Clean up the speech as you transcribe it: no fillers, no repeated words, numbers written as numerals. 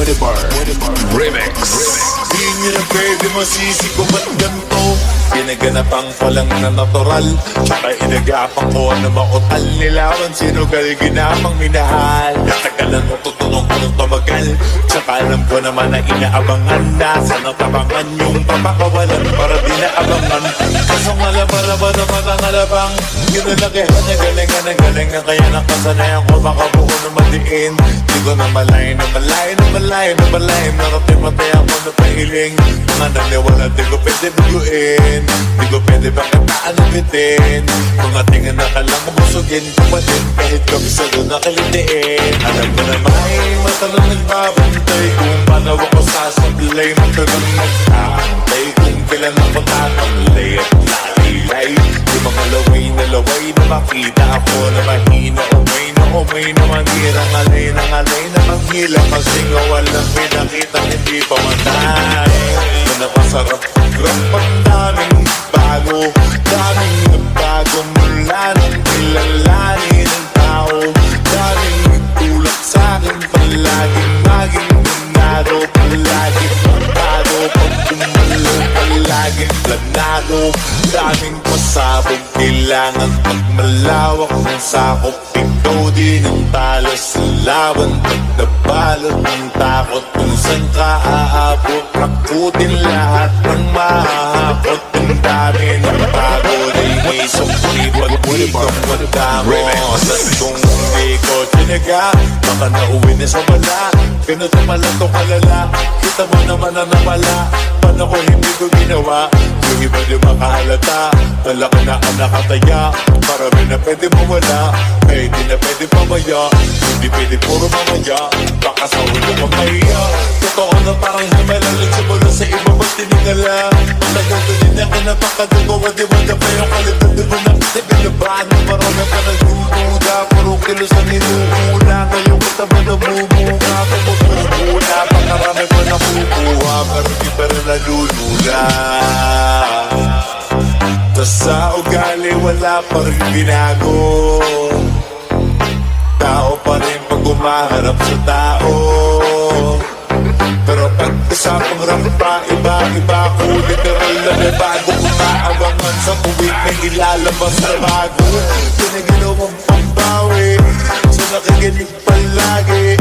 Remix. Di nyo na pwede masisi ko ba't ganito. Ginaganapan ko lang na natural, tsaka inagapang ko na makutal. Nilawan sinugal, ginapang minahal. Natagalan mo tutunong ko nung tumagal, tsaka alam ko naman na inaabangan. Nasa natabangan yung papakawalan para di naabangan. Kasong alabaraban naman ang alabang, ginalakihan niya galingan ng galingan. Kaya nakasanayan ko makabuo na madiin. Di ko na malay na malay na malay na malay. Narating-matay ako na pahiling. Mga naniwala di ko pwede biguin, di ko pwede pagkataan na bitin. Mga tingin na kalang busugin kumatin, kahit kabisado na kalitiin. Alam ko na may matalang nagbabantay kung paano ako sasablay. Matalang nagkaantay kung kailan ako tatamlay at lalilay. Yung mga laway na makita ako na mahina. Umay na manghirang alay na manghila. Kasi nga walang pinakitang hindi pa matay. Na napasarap grab ang daming bago, daming nagbago mula nang kilalanin ng tao. Daming nagtulak sa'kin palaging maging ganado, palaging pagkado, pag umalo palaging planado. Daming pasabog, kailangan pagmalawak ng sakop. Ikaw din ang talo sa laban, pag nabalot ng takot. Kung saan ka aabot, rakutin lahat ng mahahakot. Ang dami ng bago, di isok, di pag-ikot, magdamo. Kung hindi ko tinaga, baka nauwi na sa wala. Ganun naman lang to kalala, kita mo naman na nawala. Paano ko hindi ko ginawa, yung iba di makahalata. Talaka na ang nakataya, marami na pwede mawala. Kaya di na pwede pamaya, hindi pwede puro mamaya. Baka sa ulo mamaya, totoo na parang himalalit simula sa iba ba't tinigala. Matagal ko din ako napakadugo, wadi-wada pa yung kalidad. Di ko na pinabaan, marami pa nagdududa. Puro kilos ang inuuna, ngayon kita ba namumuha? Kumutubuna, pakarami pa nakukuha, pero di pa rin nalulula. Tas sa ugali wala pa rin binago, tao pa rin pag umaharap sa tao. Pero pag isapang rampa, iba-iba ko. Literal na may bago, umaabangan sa tuwid na ilalabas na bago. Pinaginawang pambawi, so nakikinig palagi.